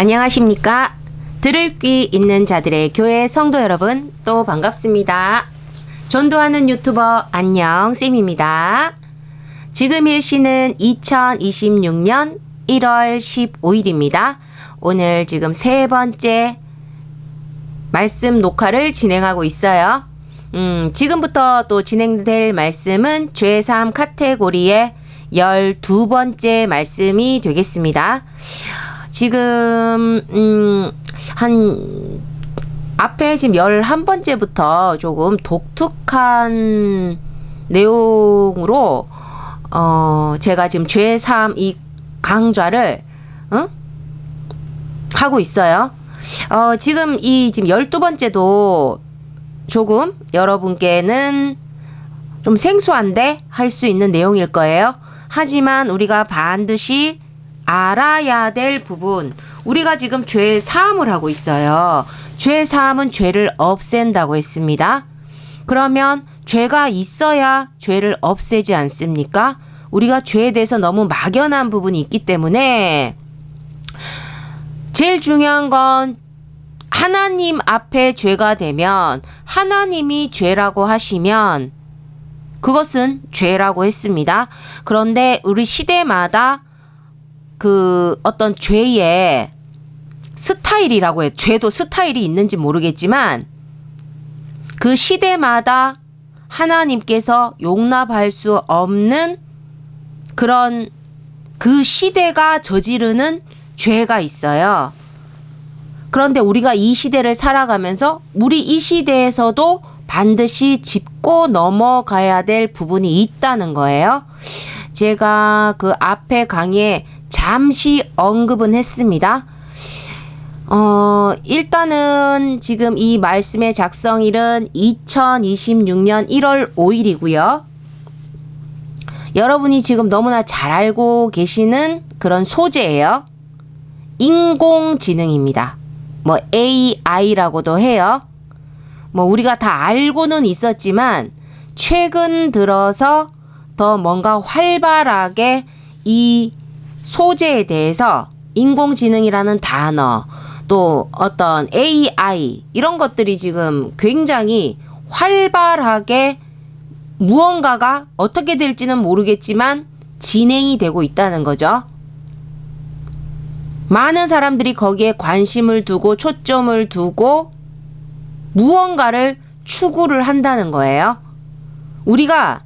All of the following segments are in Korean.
안녕하십니까? 들을 귀 있는 자들의 교회 성도 여러분, 또 반갑습니다. 전도하는 유튜버 안녕 쌤입니다. 지금 일시는 2026년 1월 15일입니다. 오늘 지금 세 번째 말씀 녹화를 진행하고 있어요. 지금부터 또 진행될 말씀은 죄사함 카테고리의 12번째 말씀이 되겠습니다. 지금 앞에 지금 11번째부터 조금 독특한 내용으로 제가 지금 죄사함 이 강좌를 하고 있어요. 지금 이 지금 12번째도 조금 여러분께는 좀 생소한데 할 수 있는 내용일 거예요. 하지만 우리가 반드시 알아야 될 부분, 우리가 지금 죄 사함을 하고 있어요. 죄 사함은 죄를 없앤다고 했습니다. 그러면 죄가 있어야 죄를 없애지 않습니까? 우리가 죄에 대해서 너무 막연한 부분이 있기 때문에 제일 중요한 건 하나님 앞에 죄가 되면 하나님이 죄라고 하시면 그것은 죄라고 했습니다. 그런데 우리 시대마다 그 어떤 죄의 스타일이라고 해요. 죄도 스타일이 있는지 모르겠지만 그 시대마다 하나님께서 용납할 수 없는 그런 그 시대가 저지르는 죄가 있어요. 그런데 우리가 이 시대를 살아가면서 우리 이 시대에서도 반드시 짚고 넘어가야 될 부분이 있다는 거예요. 제가 그 앞에 강의에 잠시 언급은 했습니다. 일단은 지금 이 말씀의 작성일은 2026년 1월 5일이고요. 여러분이 지금 너무나 잘 알고 계시는 그런 소재예요. 인공지능입니다. 뭐 AI라고도 해요. 뭐 우리가 다 알고는 있었지만 최근 들어서 더 뭔가 활발하게 이 소재에 대해서 인공지능이라는 단어, 또 어떤 AI 이런 것들이 지금 굉장히 활발하게 무언가가 어떻게 될지는 모르겠지만 진행이 되고 있다는 거죠. 많은 사람들이 거기에 관심을 두고 초점을 두고 무언가를 추구를 한다는 거예요. 우리가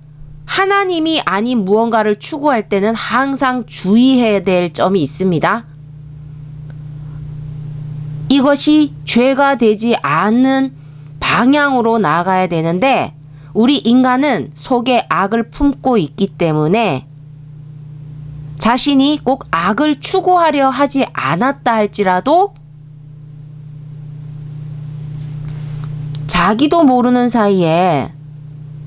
하나님이 아닌 무언가를 추구할 때는 항상 주의해야 될 점이 있습니다. 이것이 죄가 되지 않는 방향으로 나아가야 되는데 우리 인간은 속에 악을 품고 있기 때문에 자신이 꼭 악을 추구하려 하지 않았다 할지라도 자기도 모르는 사이에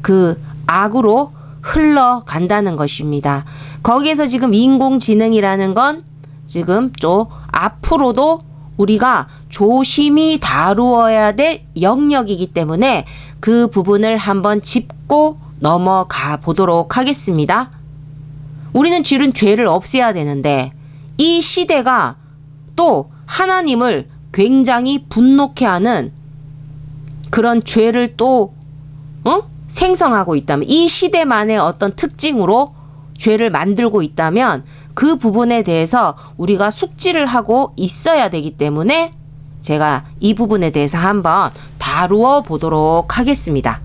그 악으로 흘러간다는 것입니다. 거기에서 지금 인공지능이라는 건 지금 좀 앞으로도 우리가 조심히 다루어야 될 영역이기 때문에 그 부분을 한번 짚고 넘어가 보도록 하겠습니다. 우리는 실은 죄를 없애야 되는데 이 시대가 또 하나님을 굉장히 분노케 하는 그런 죄를 또 생성하고 있다면, 이 시대만의 어떤 특징으로 죄를 만들고 있다면 그 부분에 대해서 우리가 숙지를 하고 있어야 되기 때문에 제가 이 부분에 대해서 한번 다루어 보도록 하겠습니다.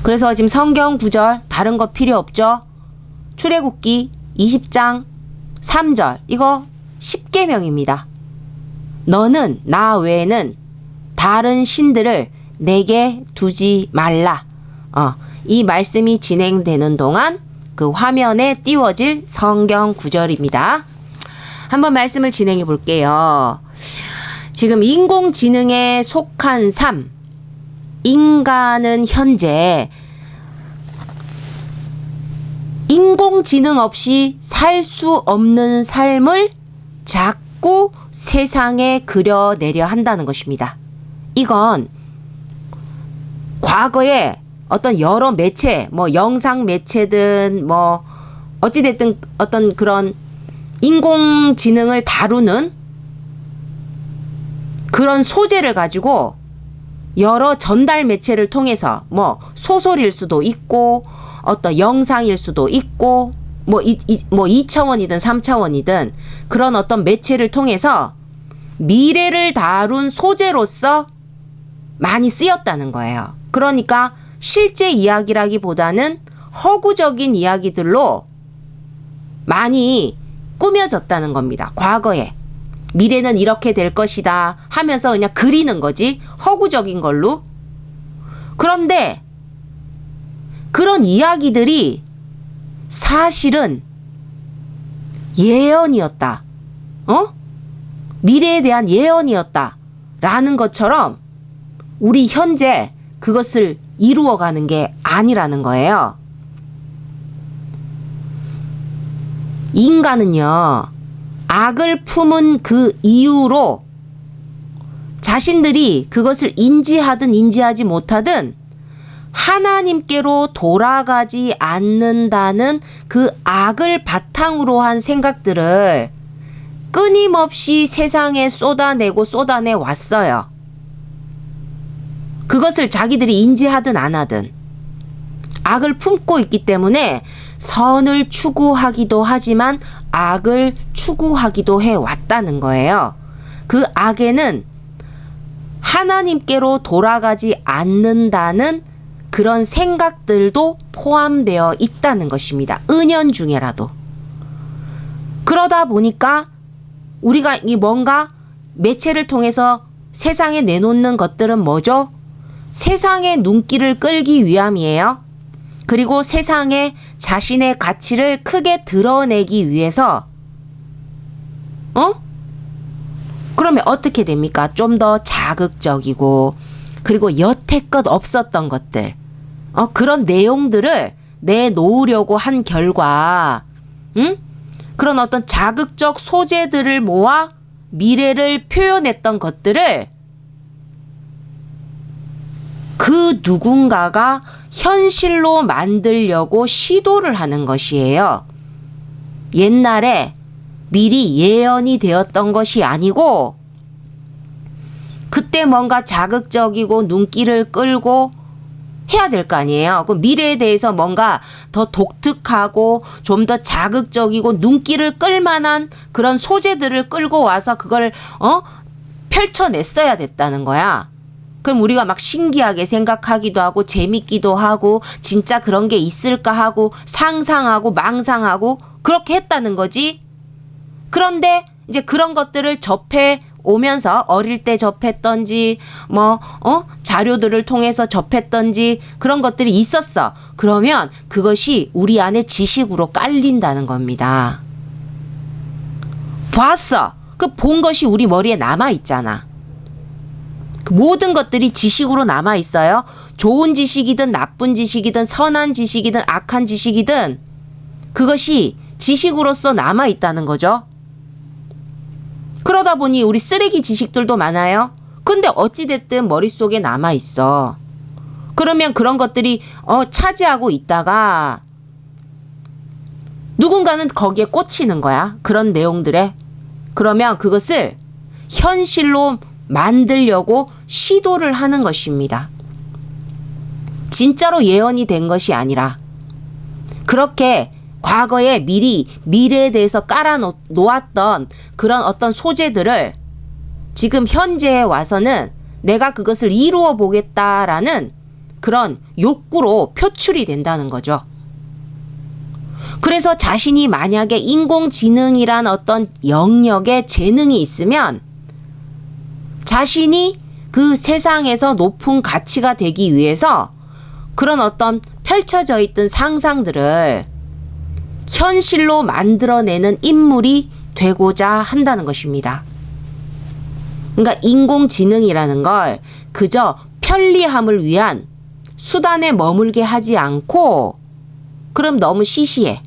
그래서 지금 성경 구절 다른 거 필요 없죠? 출애굽기 20장 3절 이거 10계명입니다. 너는 나 외에는 다른 신들을 내게 두지 말라. 이 말씀이 진행되는 동안 그 화면에 띄워질 성경 구절입니다. 한번 말씀을 진행해 볼게요. 지금 인공지능에 속한 삶, 인간은 현재 인공지능 없이 살 수 없는 삶을 자꾸 세상에 그려내려 한다는 것입니다. 이건 과거에 어떤 여러 매체, 뭐 영상 매체든 뭐 어찌됐든 어떤 그런 인공지능을 다루는 그런 소재를 가지고 여러 전달 매체를 통해서 뭐 소설일 수도 있고 어떤 영상일 수도 있고 뭐 2차원이든 3차원이든 그런 어떤 매체를 통해서 미래를 다룬 소재로서 많이 쓰였다는 거예요. 그러니까 실제 이야기라기보다는 허구적인 이야기들로 많이 꾸며졌다는 겁니다. 과거에. 미래는 이렇게 될 것이다 하면서 그냥 그리는 거지. 허구적인 걸로. 그런데 그런 이야기들이 사실은 예언이었다. 미래에 대한 예언이었다. 라는 것처럼 우리 현재 그것을 이루어가는 게 아니라는 거예요. 인간은요, 악을 품은 그 이유로 자신들이 그것을 인지하든 인지하지 못하든 하나님께로 돌아가지 않는다는 그 악을 바탕으로 한 생각들을 끊임없이 세상에 쏟아내 왔어요. 그것을 자기들이 인지하든 안 하든 악을 품고 있기 때문에 선을 추구하기도 하지만 악을 추구하기도 해왔다는 거예요. 그 악에는 하나님께로 돌아가지 않는다는 그런 생각들도 포함되어 있다는 것입니다. 은연중에라도. 그러다 보니까 우리가 이 뭔가 매체를 통해서 세상에 내놓는 것들은 뭐죠? 세상의 눈길을 끌기 위함이에요. 그리고 세상에 자신의 가치를 크게 드러내기 위해서 그러면 어떻게 됩니까? 좀 더 자극적이고 그리고 여태껏 없었던 것들 그런 내용들을 내놓으려고 한 결과 그런 어떤 자극적 소재들을 모아 미래를 표현했던 것들을 그 누군가가 현실로 만들려고 시도를 하는 것이에요. 옛날에 미리 예언이 되었던 것이 아니고 그때 뭔가 자극적이고 눈길을 끌고 해야 될 거 아니에요. 그 미래에 대해서 뭔가 더 독특하고 좀 더 자극적이고 눈길을 끌만한 그런 소재들을 끌고 와서 그걸 펼쳐냈어야 됐다는 거야. 그럼 우리가 막 신기하게 생각하기도 하고 재밌기도 하고 진짜 그런 게 있을까 하고 상상하고 망상하고 그렇게 했다는 거지. 그런데 이제 그런 것들을 접해 오면서 어릴 때 접했던지 자료들을 통해서 접했던지 그런 것들이 있었어. 그러면 그것이 우리 안에 지식으로 깔린다는 겁니다. 봤어. 그 본 것이 우리 머리에 남아 있잖아. 그 모든 것들이 지식으로 남아 있어요. 좋은 지식이든 나쁜 지식이든 선한 지식이든 악한 지식이든 그것이 지식으로서 남아 있다는 거죠. 그러다 보니 우리 쓰레기 지식들도 많아요. 근데 어찌됐든 머릿속에 남아 있어. 그러면 그런 것들이 차지하고 있다가 누군가는 거기에 꽂히는 거야. 그런 내용들에. 그러면 그것을 현실로 만들려고 시도를 하는 것입니다. 진짜로 예언이 된 것이 아니라 그렇게 과거에 미리 미래에 대해서 깔아놓았던 그런 어떤 소재들을 지금 현재에 와서는 내가 그것을 이루어 보겠다라는 그런 욕구로 표출이 된다는 거죠. 그래서 자신이 만약에 인공지능이란 어떤 영역에 재능이 있으면 자신이 그 세상에서 높은 가치가 되기 위해서 그런 어떤 펼쳐져 있던 상상들을 현실로 만들어내는 인물이 되고자 한다는 것입니다. 그러니까 인공지능이라는 걸 그저 편리함을 위한 수단에 머물게 하지 않고 그럼 너무 시시해.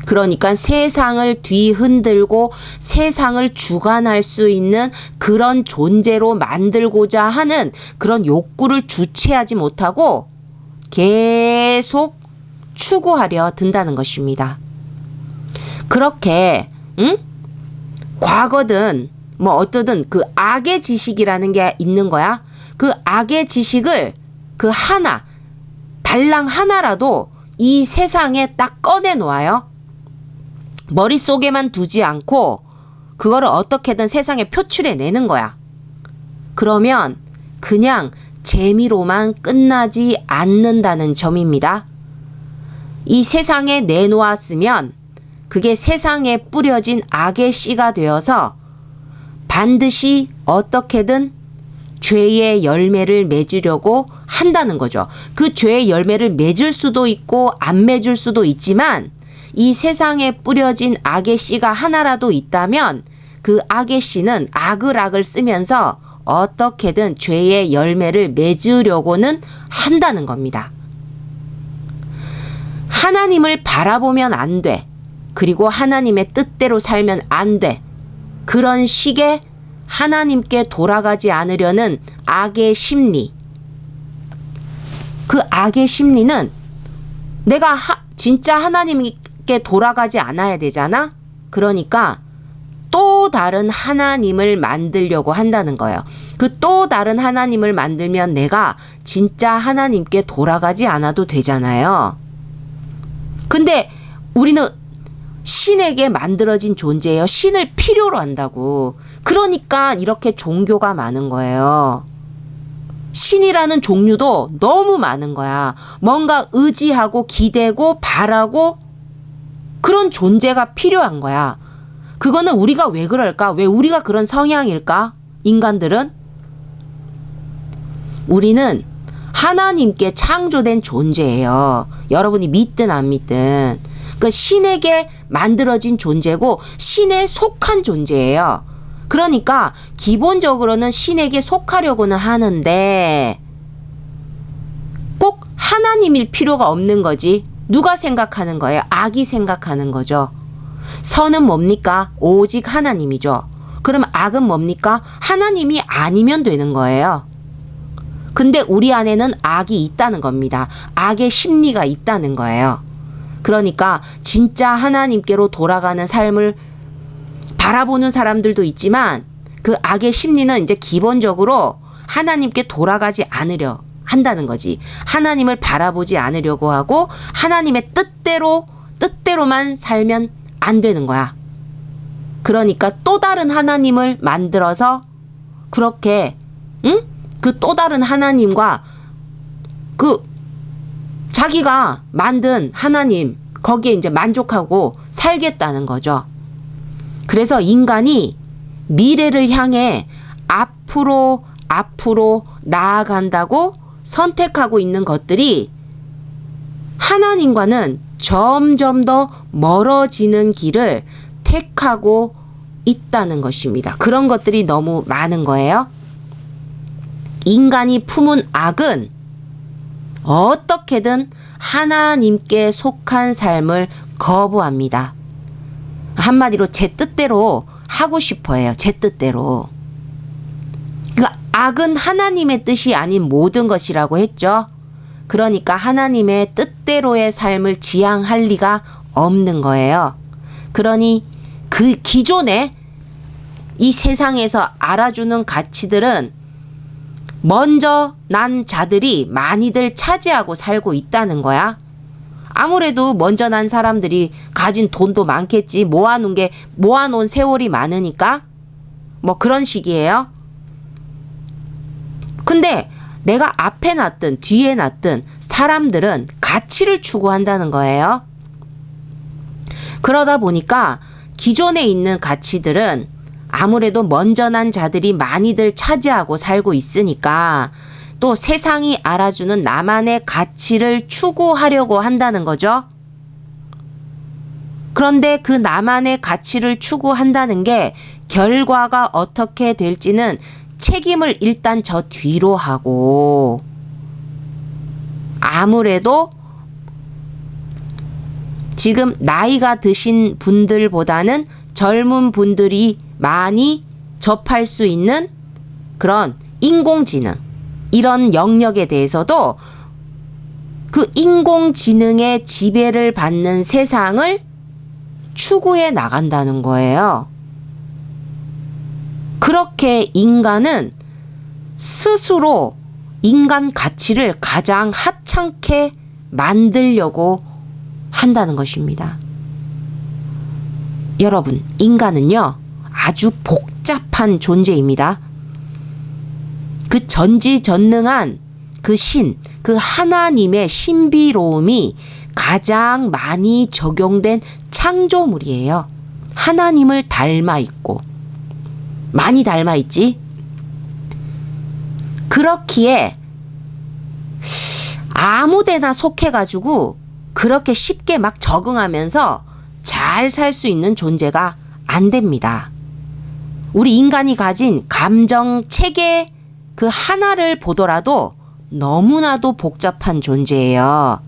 그러니까 세상을 뒤흔들고 세상을 주관할 수 있는 그런 존재로 만들고자 하는 그런 욕구를 주체하지 못하고 계속 추구하려 든다는 것입니다. 그렇게 과거든 뭐 어떠든 그 악의 지식이라는 게 있는 거야. 그 악의 지식을 그 하나, 달랑 하나라도 이 세상에 딱 꺼내 놓아요. 머릿속에만 두지 않고 그거를 어떻게든 세상에 표출해 내는 거야. 그러면 그냥 재미로만 끝나지 않는다는 점입니다. 이 세상에 내놓았으면 그게 세상에 뿌려진 악의 씨가 되어서 반드시 어떻게든 죄의 열매를 맺으려고 한다는 거죠. 그 죄의 열매를 맺을 수도 있고 안 맺을 수도 있지만 이 세상에 뿌려진 악의 씨가 하나라도 있다면 그 악의 씨는 악을 쓰면서 어떻게든 죄의 열매를 맺으려고는 한다는 겁니다. 하나님을 바라보면 안 돼. 그리고 하나님의 뜻대로 살면 안 돼. 그런 식의 하나님께 돌아가지 않으려는 악의 심리. 그 악의 심리는 내가 진짜 하나님께 돌아가지 않아야 되잖아? 그러니까 또 다른 하나님을 만들려고 한다는 거예요. 그 또 다른 하나님을 만들면 내가 진짜 하나님께 돌아가지 않아도 되잖아요. 근데 우리는 신에게 만들어진 존재예요. 신을 필요로 한다고. 그러니까 이렇게 종교가 많은 거예요. 신이라는 종류도 너무 많은 거야. 뭔가 의지하고 기대고 바라고 그런 존재가 필요한 거야. 그거는 우리가 왜 그럴까? 왜 우리가 그런 성향일까? 인간들은? 우리는 하나님께 창조된 존재예요. 여러분이 믿든 안 믿든. 그 신에게 만들어진 존재고 신에 속한 존재예요. 그러니까 기본적으로는 신에게 속하려고는 하는데 꼭 하나님일 필요가 없는 거지. 누가 생각하는 거예요? 악이 생각하는 거죠. 선은 뭡니까? 오직 하나님이죠. 그럼 악은 뭡니까? 하나님이 아니면 되는 거예요. 근데 우리 안에는 악이 있다는 겁니다. 악의 심리가 있다는 거예요. 그러니까 진짜 하나님께로 돌아가는 삶을 바라보는 사람들도 있지만 그 악의 심리는 이제 기본적으로 하나님께 돌아가지 않으려 한다는 거지. 하나님을 바라보지 않으려고 하고 하나님의 뜻대로만 살면 안 되는 거야. 그러니까 또 다른 하나님을 만들어서 그렇게 그 또 다른 하나님과 그 자기가 만든 하나님 거기에 이제 만족하고 살겠다는 거죠. 그래서 인간이 미래를 향해 앞으로 나아간다고 선택하고 있는 것들이 하나님과는 점점 더 멀어지는 길을 택하고 있다는 것입니다. 그런 것들이 너무 많은 거예요. 인간이 품은 악은 어떻게든 하나님께 속한 삶을 거부합니다. 한마디로 제 뜻대로 하고 싶어 해요. 제 뜻대로. 그러니까 악은 하나님의 뜻이 아닌 모든 것이라고 했죠. 그러니까 하나님의 뜻대로의 삶을 지향할 리가 없는 거예요. 그러니 그 기존에 이 세상에서 알아주는 가치들은 먼저 난 자들이 많이들 차지하고 살고 있다는 거야. 아무래도 먼저 난 사람들이 가진 돈도 많겠지. 모아놓은 세월이 많으니까. 뭐 그런 식이에요. 근데 내가 앞에 놨든 뒤에 놨든 사람들은 가치를 추구한다는 거예요. 그러다 보니까 기존에 있는 가치들은 아무래도 먼저 난 자들이 많이들 차지하고 살고 있으니까 또 세상이 알아주는 나만의 가치를 추구하려고 한다는 거죠. 그런데 그 나만의 가치를 추구한다는 게 결과가 어떻게 될지는 책임을 일단 저 뒤로 하고 아무래도 지금 나이가 드신 분들보다는 젊은 분들이 많이 접할 수 있는 그런 인공지능 이런 영역에 대해서도 그 인공지능의 지배를 받는 세상을 추구해 나간다는 거예요. 그렇게 인간은 스스로 인간 가치를 가장 하찮게 만들려고 한다는 것입니다. 여러분, 인간은요, 아주 복잡한 존재입니다. 그 전지전능한 그 신, 그 하나님의 신비로움이 가장 많이 적용된 창조물이에요. 하나님을 닮아 있고, 많이 닮아 있지? 그렇기에 아무데나 속해가지고 그렇게 쉽게 막 적응하면서 잘 살 수 있는 존재가 안 됩니다. 우리 인간이 가진 감정 체계 그 하나를 보더라도 너무나도 복잡한 존재예요.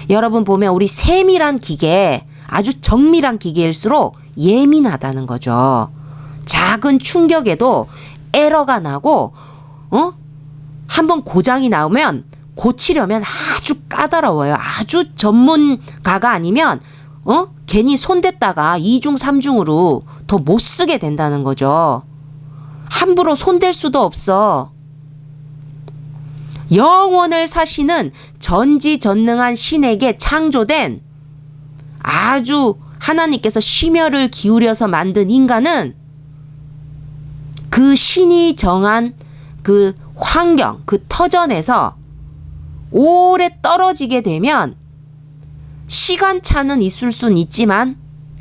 여러분 보면 우리 세밀한 기계, 아주 정밀한 기계일수록 예민하다는 거죠. 작은 충격에도 에러가 나고, 한번 고장이 나오면 고치려면 아주 까다로워요. 아주 전문가가 아니면 괜히 손댔다가 2중 3중으로 더 못 쓰게 된다는 거죠. 함부로 손댈 수도 없어. 영원을 사시는 전지전능한 신에게 창조된 아주 하나님께서 심혈을 기울여서 만든 인간은 그 신이 정한 그 환경, 그 터전에서 오래 떨어지게 되면 시간차는 있을 순 있지만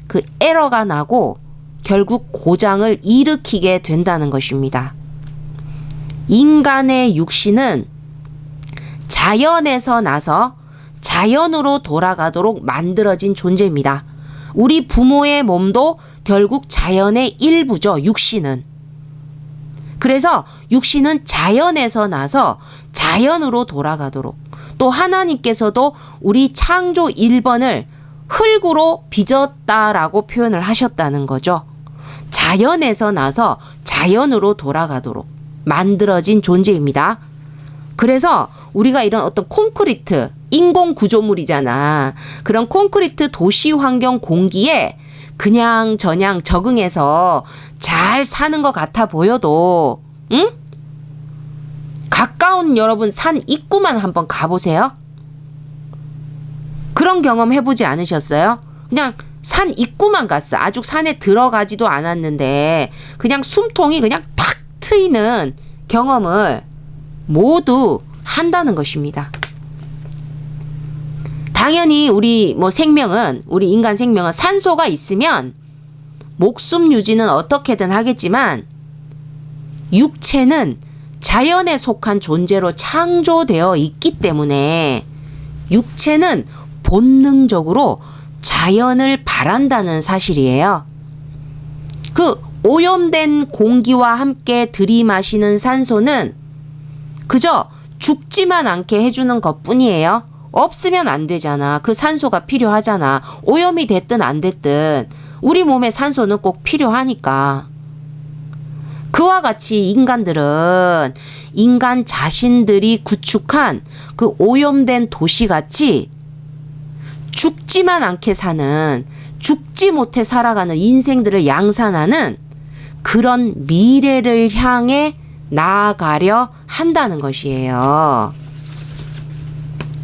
그 에러가 나고 결국 고장을 일으키게 된다는 것입니다. 인간의 육신은 자연에서 나서 자연으로 돌아가도록 만들어진 존재입니다. 우리 부모의 몸도 결국 자연의 일부죠, 육신은. 그래서 육신은 자연에서 나서 자연으로 돌아가도록, 또 하나님께서도 우리 창조 1번을 흙으로 빚었다라고 표현을 하셨다는 거죠. 자연에서 나서 자연으로 돌아가도록 만들어진 존재입니다. 그래서 우리가 이런 어떤 콘크리트, 인공 구조물이잖아. 그런 콘크리트 도시 환경 공기에 그냥 저냥 적응해서 잘 사는 것 같아 보여도, 응? 가까운 여러분 산 입구만 한번 가보세요. 그런 경험 해보지 않으셨어요? 그냥 산 입구만 갔어. 아직 산에 들어가지도 않았는데 그냥 숨통이 그냥 탁 트이는 경험을 모두 한다는 것입니다. 당연히 우리 생명은, 우리 인간 생명은 산소가 있으면 목숨 유지는 어떻게든 하겠지만 육체는 자연에 속한 존재로 창조되어 있기 때문에 육체는 본능적으로 자연을 바란다는 사실이에요. 그 오염된 공기와 함께 들이마시는 산소는 그저 죽지만 않게 해주는 것뿐이에요. 없으면 안 되잖아. 그 산소가 필요하잖아. 오염이 됐든 안 됐든 우리 몸에 산소는 꼭 필요하니까. 그와 같이 인간들은 인간 자신들이 구축한 그 오염된 도시같이 죽지만 않게 사는, 죽지 못해 살아가는 인생들을 양산하는 그런 미래를 향해 나아가려 한다는 것이에요.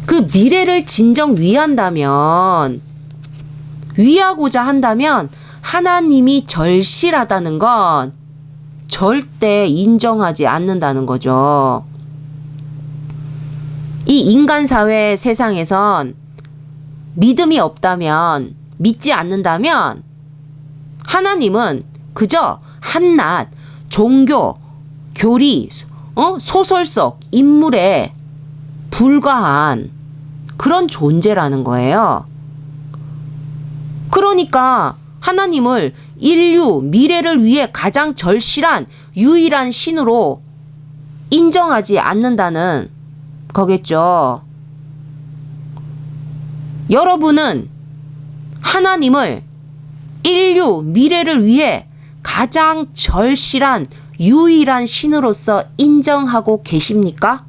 그 미래를 진정 위하고자 한다면 하나님이 절실하다는 건 절대 인정하지 않는다는 거죠. 이 인간 사회 세상에선 믿음이 없다면, 믿지 않는다면 하나님은 그저 한낱 종교, 교리, 소설 속 인물에 불과한 그런 존재라는 거예요. 그러니까 하나님을 인류 미래를 위해 가장 절실한 유일한 신으로 인정하지 않는다는 거겠죠. 여러분은 하나님을 인류 미래를 위해 가장 절실한 유일한 신으로서 인정하고 계십니까?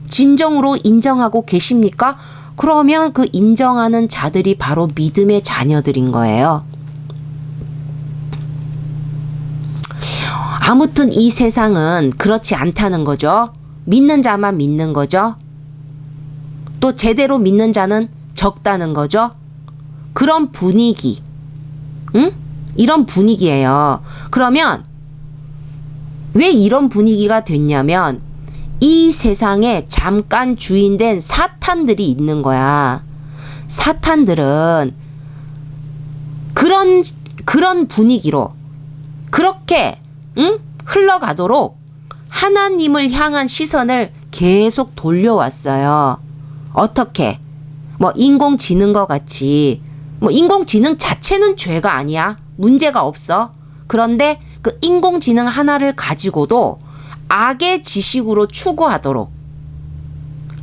진정으로 인정하고 계십니까? 그러면 그 인정하는 자들이 바로 믿음의 자녀들인 거예요. 아무튼 이 세상은 그렇지 않다는 거죠. 믿는 자만 믿는 거죠. 또 제대로 믿는 자는 적다는 거죠. 그런 분위기, 응? 이런 분위기예요. 그러면 왜 이런 분위기가 됐냐면 이 세상에 잠깐 주인된 사탄들이 있는 거야. 사탄들은 그런 분위기로 그렇게 흘러가도록 하나님을 향한 시선을 계속 돌려왔어요. 어떻게? 뭐 인공지능과 같이 뭐 인공지능 자체는 죄가 아니야. 문제가 없어. 그런데 그 인공지능 하나를 가지고도 악의 지식으로 추구하도록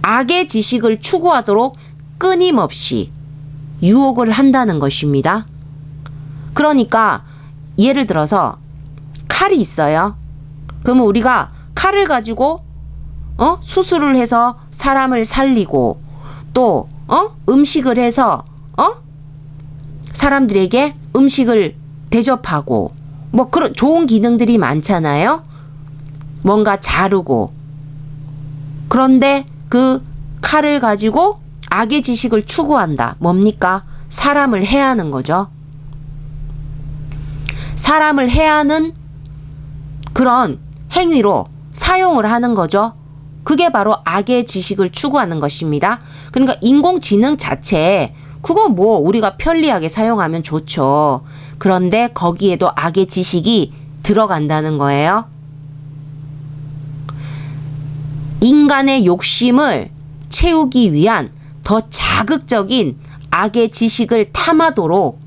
악의 지식을 추구하도록 끊임없이 유혹을 한다는 것입니다. 그러니까 예를 들어서 칼이 있어요. 그러면 우리가 칼을 가지고 수술을 해서 사람을 살리고 또 음식을 해서 사람들에게 음식을 대접하고 뭐 그런 좋은 기능들이 많잖아요. 뭔가 자르고. 그런데 그 칼을 가지고 악의 지식을 추구한다. 뭡니까? 사람을 해하는 거죠. 사람을 해하는 그런 행위로 사용을 하는 거죠. 그게 바로 악의 지식을 추구하는 것입니다. 그러니까 인공지능 자체 그거 뭐 우리가 편리하게 사용하면 좋죠. 그런데 거기에도 악의 지식이 들어간다는 거예요. 인간의 욕심을 채우기 위한 더 자극적인 악의 지식을 탐하도록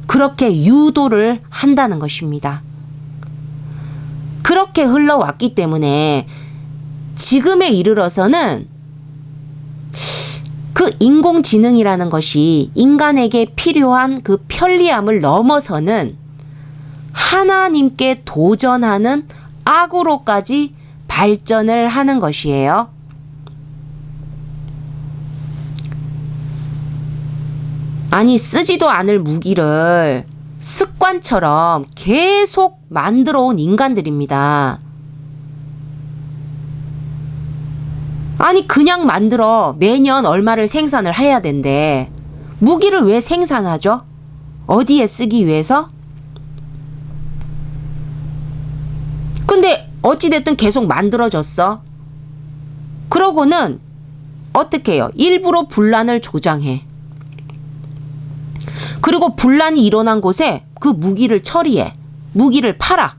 그렇게 유도를 한다는 것입니다. 그렇게 흘러왔기 때문에 지금에 이르러서는 그 인공지능이라는 것이 인간에게 필요한 그 편리함을 넘어서는 하나님께 도전하는 악으로까지 발전을 하는 것이에요. 아니 쓰지도 않을 무기를 습관처럼 계속 만들어 온 인간들입니다. 아니 그냥 만들어 매년 얼마를 생산을 해야 된대. 무기를 왜 생산하죠? 어디에 쓰기 위해서? 근데 어찌됐든 계속 만들어졌어. 그러고는 어떻게 해요? 일부러 분란을 조장해. 그리고 분란이 일어난 곳에 그 무기를 처리해. 무기를 팔아.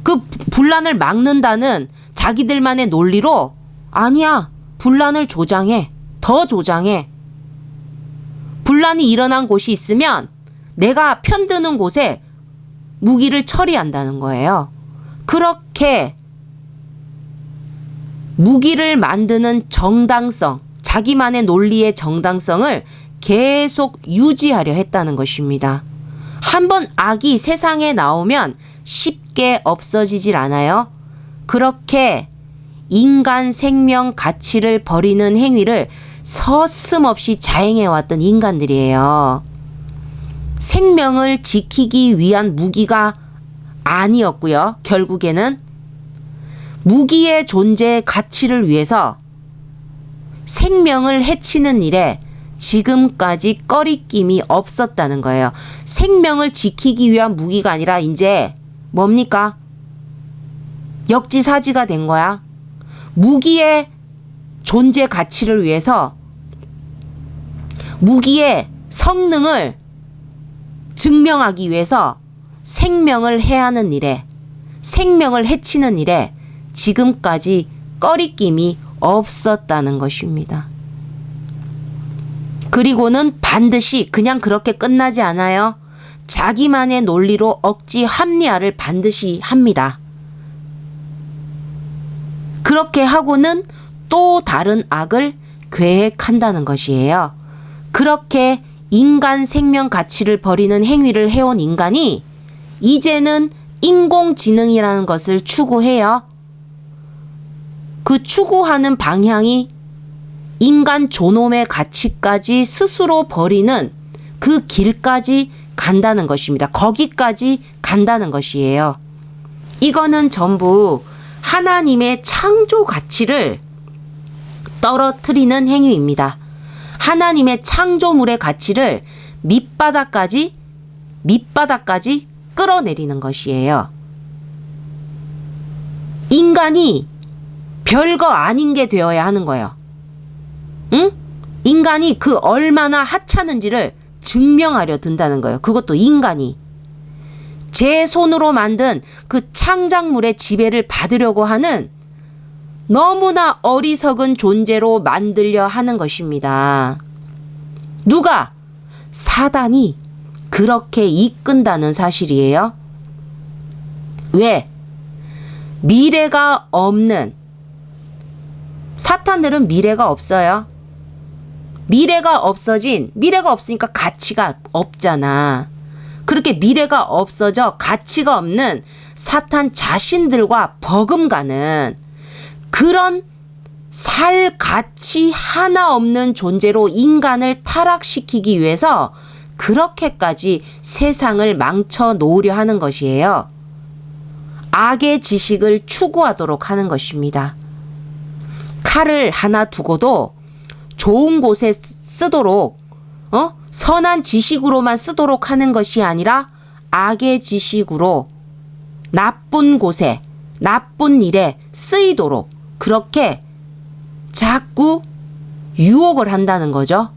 그 분란을 막는다는 자기들만의 논리로 아니야. 분란을 조장해. 더 조장해. 분란이 일어난 곳이 있으면 내가 편드는 곳에 무기를 처리한다는 거예요. 그렇게 무기를 만드는 정당성, 자기만의 논리의 정당성을 계속 유지하려 했다는 것입니다. 한번 악이 세상에 나오면 쉽게 없어지질 않아요. 그렇게 인간 생명 가치를 버리는 행위를 서슴없이 자행해왔던 인간들이에요. 생명을 지키기 위한 무기가 아니었고요. 결국에는 무기의 존재 가치를 위해서 생명을 해치는 일에 지금까지 꺼리낌이 없었다는 거예요. 생명을 지키기 위한 무기가 아니라 이제 뭡니까? 역지사지가 된 거야. 무기의 존재 가치를 위해서 무기의 성능을 증명하기 위해서 생명을 해하는 일에, 생명을 해치는 일에 지금까지 꺼리낌이 없었다는 것입니다. 그리고는 반드시 그냥 그렇게 끝나지 않아요. 자기만의 논리로 억지 합리화를 반드시 합니다. 그렇게 하고는 또 다른 악을 계획한다는 것이에요. 그렇게 인간 생명 가치를 버리는 행위를 해온 인간이 이제는 인공지능이라는 것을 추구해요. 그 추구하는 방향이 인간 존엄의 가치까지 스스로 버리는 그 길까지 간다는 것입니다. 거기까지 간다는 것이에요. 이거는 전부 하나님의 창조 가치를 떨어뜨리는 행위입니다. 하나님의 창조물의 가치를 밑바닥까지 끌어내리는 것이에요. 인간이 별거 아닌 게 되어야 하는 거예요. 응? 인간이 그 얼마나 하찮은지를 증명하려 든다는 거예요. 그것도 인간이. 제 손으로 만든 그 창작물의 지배를 받으려고 하는 너무나 어리석은 존재로 만들려 하는 것입니다. 누가? 사단이 그렇게 이끈다는 사실이에요. 왜? 미래가 없는, 사탄들은 미래가 없어요. 미래가 없으니까 가치가 없잖아. 그렇게 미래가 없어져 가치가 없는 사탄 자신들과 버금가는 그런 살 가치 하나 없는 존재로 인간을 타락시키기 위해서 그렇게까지 세상을 망쳐 놓으려 하는 것이에요. 악의 지식을 추구하도록 하는 것입니다. 칼을 하나 두고도 좋은 곳에 쓰도록, 선한 지식으로만 쓰도록 하는 것이 아니라 악의 지식으로 나쁜 곳에, 나쁜 일에 쓰이도록 그렇게 자꾸 유혹을 한다는 거죠.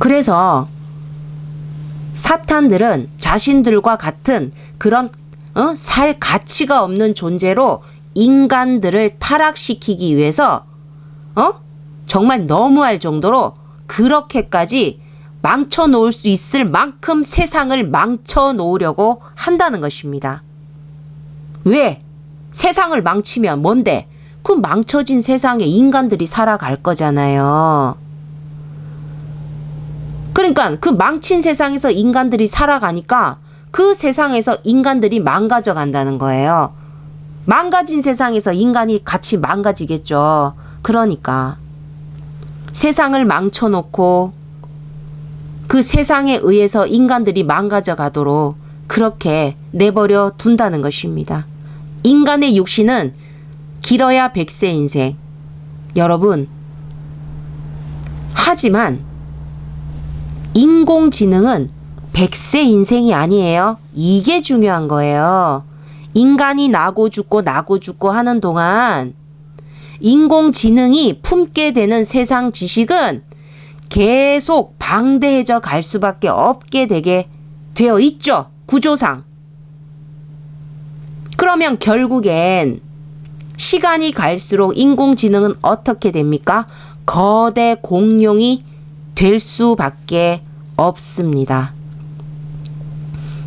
그래서 사탄들은 자신들과 같은 그런 살 가치가 없는 존재로 인간들을 타락시키기 위해서 정말 너무할 정도로 그렇게까지 망쳐 놓을 수 있을 만큼 세상을 망쳐 놓으려고 한다는 것입니다. 왜? 세상을 망치면 뭔데? 그 망쳐진 세상에 인간들이 살아갈 거잖아요. 그러니까 그 망친 세상에서 인간들이 살아가니까 그 세상에서 인간들이 망가져 간다는 거예요. 망가진 세상에서 인간이 같이 망가지겠죠. 그러니까 세상을 망쳐놓고 그 세상에 의해서 인간들이 망가져 가도록 그렇게 내버려 둔다는 것입니다. 인간의 육신은 길어야 100세 인생. 여러분, 하지만 인공지능은 100세 인생이 아니에요. 이게 중요한 거예요. 인간이 나고 죽고 하는 동안 인공지능이 품게 되는 세상 지식은 계속 방대해져 갈 수밖에 없게 되게 되어 있죠. 구조상. 그러면 결국엔 시간이 갈수록 인공지능은 어떻게 됩니까? 거대 공룡이 될 수밖에 없습니다.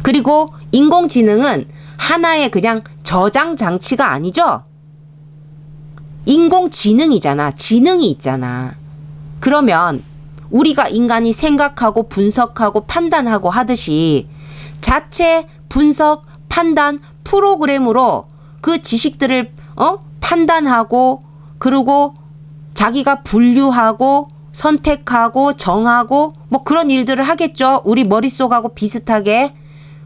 그리고 인공지능은 하나의 그냥 저장 장치가 아니죠. 인공지능이잖아. 지능이 있잖아. 그러면 우리가 인간이 생각하고 분석하고 판단하고 하듯이 자체 분석, 판단 프로그램으로 그 지식들을 판단하고 그리고 자기가 분류하고 선택하고 정하고 뭐 그런 일들을 하겠죠. 우리 머릿속하고 비슷하게.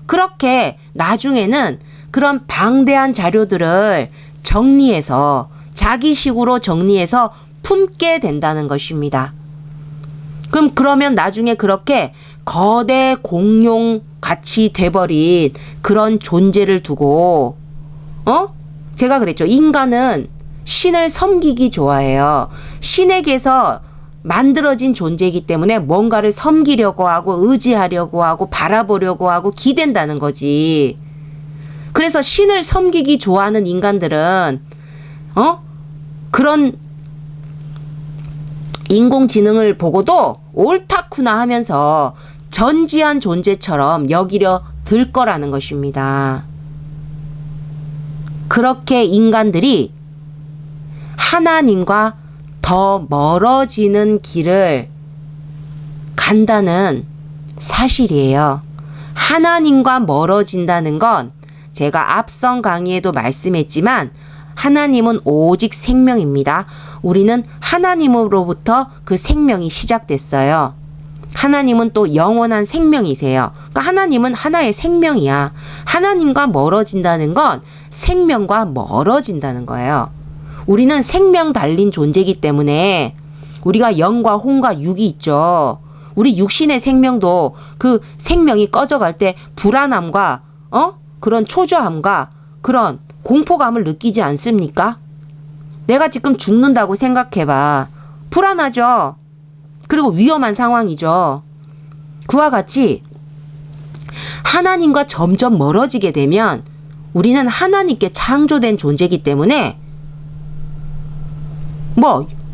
그렇게 나중에는 그런 방대한 자료들을 정리해서 자기식으로 정리해서 품게 된다는 것입니다. 그러면 나중에 그렇게 거대 공룡 같이 돼버린 그런 존재를 두고 제가 그랬죠. 인간은 신을 섬기기 좋아해요. 신에게서 만들어진 존재이기 때문에 뭔가를 섬기려고 하고 의지하려고 하고 바라보려고 하고 기댄다는 거지. 그래서 신을 섬기기 좋아하는 인간들은 그런 인공지능을 보고도 옳다쿠나 하면서 전지한 존재처럼 여기려 들 거라는 것입니다. 그렇게 인간들이 하나님과 더 멀어지는 길을 간다는 사실이에요. 하나님과 멀어진다는 건 제가 앞선 강의에도 말씀했지만 하나님은 오직 생명입니다. 우리는 하나님으로부터 그 생명이 시작됐어요. 하나님은 또 영원한 생명이세요. 그러니까 하나님은 하나의 생명이야. 하나님과 멀어진다는 건 생명과 멀어진다는 거예요. 우리는 생명 달린 존재이기 때문에 우리가 영과 혼과 육이 있죠. 우리 육신의 생명도 그 생명이 꺼져갈 때 불안함과 그런 초조함과 그런 공포감을 느끼지 않습니까? 내가 지금 죽는다고 생각해봐. 불안하죠. 그리고 위험한 상황이죠. 그와 같이 하나님과 점점 멀어지게 되면 우리는 하나님께 창조된 존재이기 때문에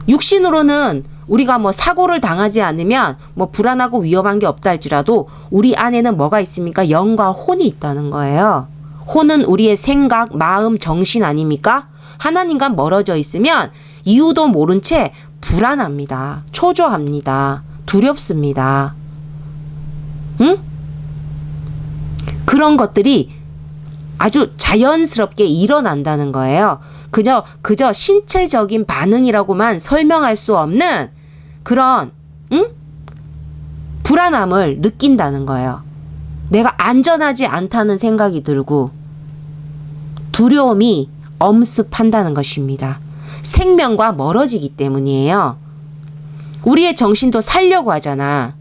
육신으로는 우리가 사고를 당하지 않으면 불안하고 위험한 게 없다 할지라도 우리 안에는 뭐가 있습니까? 영과 혼이 있다는 거예요. 혼은 우리의 생각, 마음, 정신 아닙니까? 하나님과 멀어져 있으면 이유도 모른 채 불안합니다. 초조합니다. 두렵습니다. 응? 그런 것들이 아주 자연스럽게 일어난다는 거예요. 그저 신체적인 반응이라고만 설명할 수 없는 그런 불안함을 느낀다는 거예요. 내가 안전하지 않다는 생각이 들고 두려움이 엄습한다는 것입니다. 생명과 멀어지기 때문이에요. 우리의 정신도 살려고 하잖아.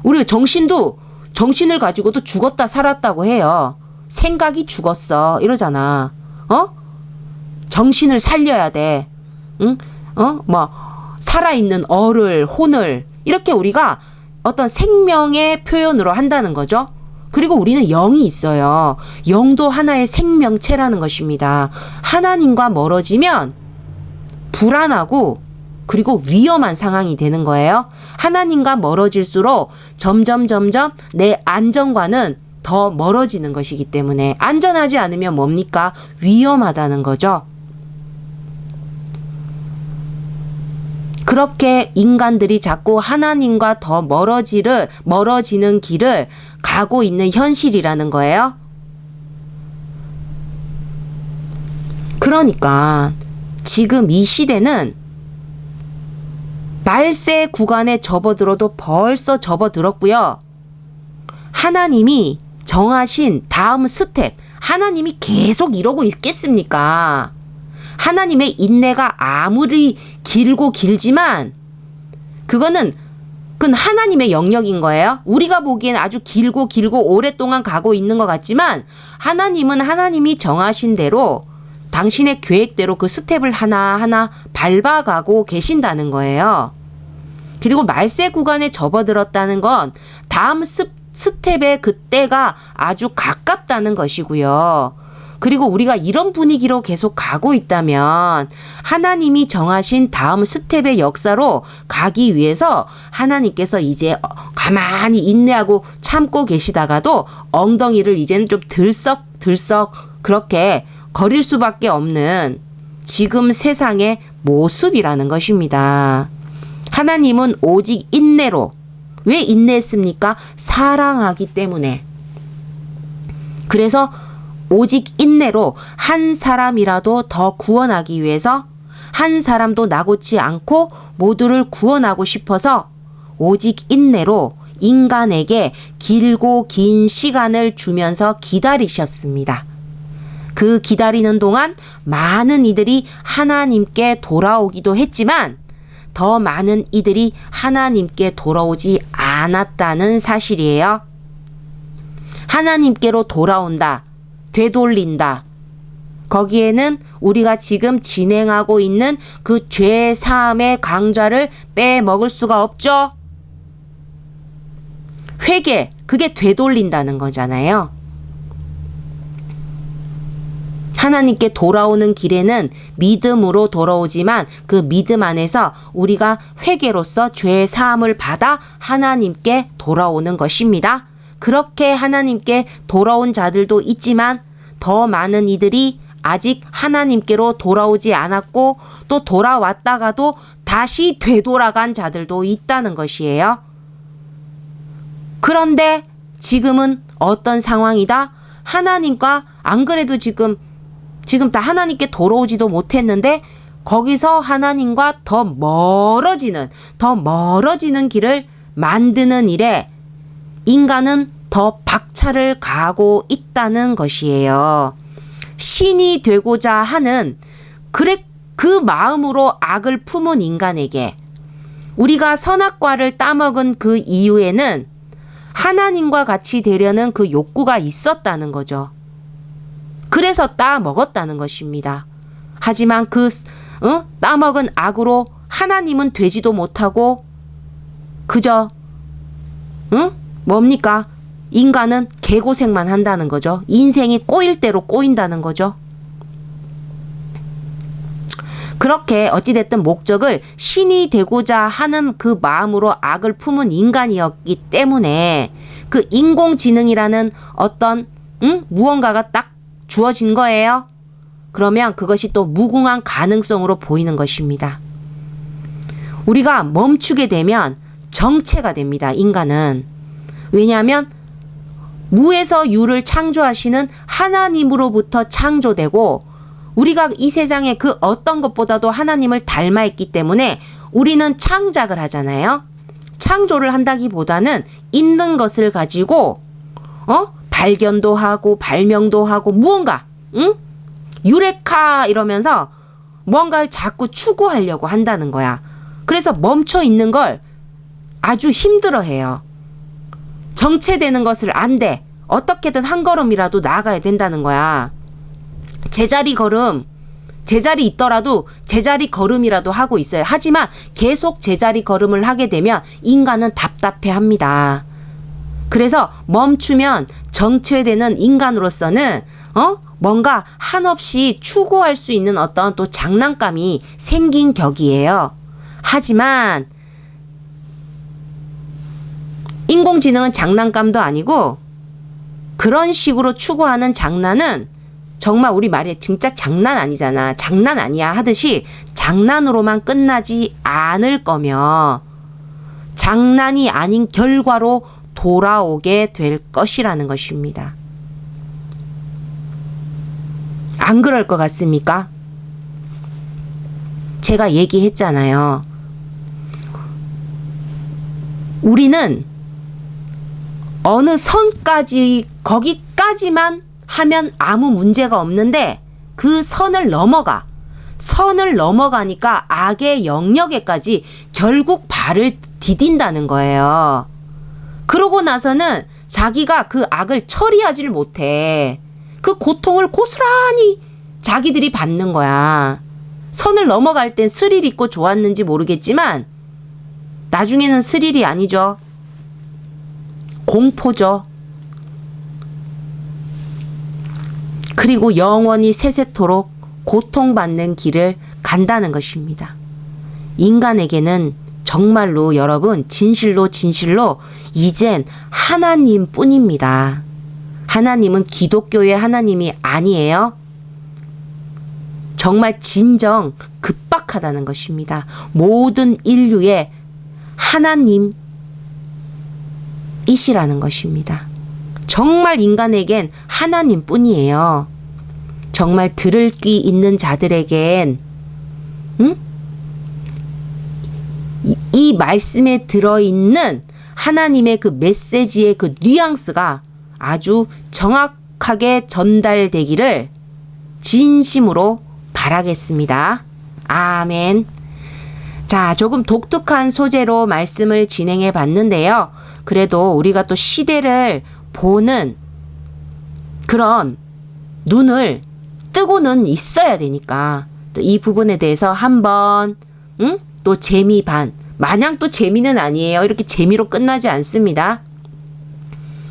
우리의 정신을 가지고도 죽었다 살았다고 해요. 생각이 죽었어 이러잖아. 정신을 살려야 돼. 응? 살아있는 얼을, 혼을 이렇게 우리가 어떤 생명의 표현으로 한다는 거죠. 그리고 우리는 영이 있어요. 영도 하나의 생명체라는 것입니다. 하나님과 멀어지면 불안하고 그리고 위험한 상황이 되는 거예요. 하나님과 멀어질수록 점점 내 안전과는 더 멀어지는 것이기 때문에 안전하지 않으면 뭡니까? 위험하다는 거죠. 그렇게 인간들이 자꾸 하나님과 더 멀어지는 길을 가고 있는 현실이라는 거예요. 그러니까 지금 이 시대는 말세 구간에 접어들어도 벌써 접어들었고요. 하나님이 정하신 다음 스텝, 하나님이 계속 이러고 있겠습니까? 하나님의 인내가 아무리 길고 길지만 그건 하나님의 영역인 거예요. 우리가 보기엔 아주 길고 오랫동안 가고 있는 것 같지만 하나님은 하나님이 정하신 대로 당신의 계획대로 그 스텝을 하나하나 밟아가고 계신다는 거예요. 그리고 말세 구간에 접어들었다는 건 다음 스텝의 그때가 아주 가깝다는 것이고요. 그리고 우리가 이런 분위기로 계속 가고 있다면 하나님이 정하신 다음 스텝의 역사로 가기 위해서 하나님께서 이제 가만히 인내하고 참고 계시다가도 엉덩이를 이제는 좀 들썩 그렇게 거릴 수밖에 없는 지금 세상의 모습이라는 것입니다. 하나님은 오직 인내로, 왜 인내했습니까? 사랑하기 때문에. 그래서 오직 인내로 한 사람이라도 더 구원하기 위해서 한 사람도 나고치 않고 모두를 구원하고 싶어서 오직 인내로 인간에게 길고 긴 시간을 주면서 기다리셨습니다. 그 기다리는 동안 많은 이들이 하나님께 돌아오기도 했지만 더 많은 이들이 하나님께 돌아오지 않았다는 사실이에요. 하나님께로 돌아온다. 되돌린다. 거기에는 우리가 지금 진행하고 있는 그 죄 사함의 강좌를 빼먹을 수가 없죠. 회개, 그게 되돌린다는 거잖아요. 하나님께 돌아오는 길에는 믿음으로 돌아오지만 그 믿음 안에서 우리가 회개로서 죄 사함을 받아 하나님께 돌아오는 것입니다. 그렇게 하나님께 돌아온 자들도 있지만 더 많은 이들이 아직 하나님께로 돌아오지 않았고 또 돌아왔다가도 다시 되돌아간 자들도 있다는 것이에요. 그런데 지금은 어떤 상황이다? 하나님과 안 그래도 지금 다 하나님께 돌아오지도 못했는데 거기서 하나님과 더 멀어지는 길을 만드는 일에 인간은 더 박차를 가하고 있다는 것이에요. 신이 되고자 하는 그 마음으로 악을 품은 인간에게 우리가 선악과를 따먹은 그 이후에는 하나님과 같이 되려는 그 욕구가 있었다는 거죠. 그래서 따먹었다는 것입니다. 하지만 따먹은 악으로 하나님은 되지도 못하고 그저 뭡니까? 인간은 개고생만 한다는 거죠. 인생이 꼬일 대로 꼬인다는 거죠. 그렇게 어찌됐든 목적을 신이 되고자 하는 그 마음으로 악을 품은 인간이었기 때문에 그 인공지능이라는 어떤 무언가가 딱 주어진 거예요. 그러면 그것이 또 무궁한 가능성으로 보이는 것입니다. 우리가 멈추게 되면 정체가 됩니다. 인간은. 왜냐하면 무에서 유를 창조하시는 하나님으로부터 창조되고 우리가 이 세상에 그 어떤 것보다도 하나님을 닮아있기 때문에 우리는 창작을 하잖아요. 창조를 한다기보다는 있는 것을 가지고 발견도 하고 발명도 하고 무언가 유레카 이러면서 뭔가를 자꾸 추구하려고 한다는 거야. 그래서 멈춰 있는 걸 아주 힘들어해요. 정체되는 것을 안 돼. 어떻게든 한 걸음이라도 나아가야 된다는 거야. 제자리 있더라도 제자리 걸음이라도 하고 있어요. 하지만 계속 제자리 걸음을 하게 되면 인간은 답답해합니다. 그래서 멈추면 정체되는 인간으로서는 뭔가 한없이 추구할 수 있는 어떤 또 장난감이 생긴 격이에요. 하지만 인공지능은 장난감도 아니고 그런 식으로 추구하는 장난은 정말 우리 말이 진짜 장난 아니잖아. 장난 아니야 하듯이 장난으로만 끝나지 않을 거며 장난이 아닌 결과로 돌아오게 될 것이라는 것입니다. 안 그럴 것 같습니까? 제가 얘기했잖아요. 우리는 어느 선까지 거기까지만 하면 아무 문제가 없는데 그 선을 넘어가니까 악의 영역에까지 결국 발을 디딘다는 거예요. 그러고 나서는 자기가 그 악을 처리하지를 못해. 그 고통을 고스란히 자기들이 받는 거야. 선을 넘어갈 땐 스릴 있고 좋았는지 모르겠지만 나중에는 스릴이 아니죠. 공포죠. 그리고 영원히 세세토록 고통받는 길을 간다는 것입니다. 인간에게는 정말로 여러분 진실로 이젠 하나님뿐입니다. 하나님은 기독교의 하나님이 아니에요. 정말 진정 급박하다는 것입니다. 모든 인류의 하나님이시라는 것입니다. 정말 인간에겐 하나님뿐이에요. 정말 들을 귀 있는 자들에겐 이 말씀에 들어있는 하나님의 그 메시지의 그 뉘앙스가 아주 정확하게 전달되기를 진심으로 바라겠습니다. 아멘. 자, 조금 독특한 소재로 말씀을 진행해 봤는데요. 그래도 우리가 또 시대를 보는 그런 눈을 뜨고는 있어야 되니까 또 이 부분에 대해서 한번 또 재미 반, 마냥 또 재미는 아니에요. 이렇게 재미로 끝나지 않습니다.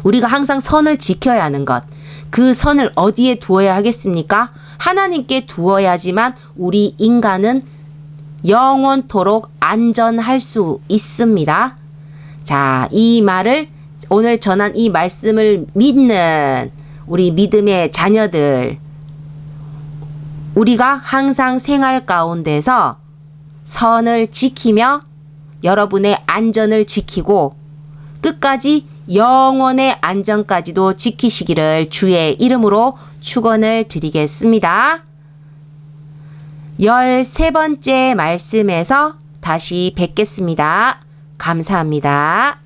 우리가 항상 선을 지켜야 하는 것, 그 선을 어디에 두어야 하겠습니까? 하나님께 두어야지만 우리 인간은 영원토록 안전할 수 있습니다. 자, 이 말을 오늘 전한 이 말씀을 믿는 우리 믿음의 자녀들, 우리가 항상 생활 가운데서 선을 지키며 여러분의 안전을 지키고 끝까지 영원의 안전까지도 지키시기를 주의 이름으로 축원을 드리겠습니다. 13번째 말씀에서 다시 뵙겠습니다. 감사합니다.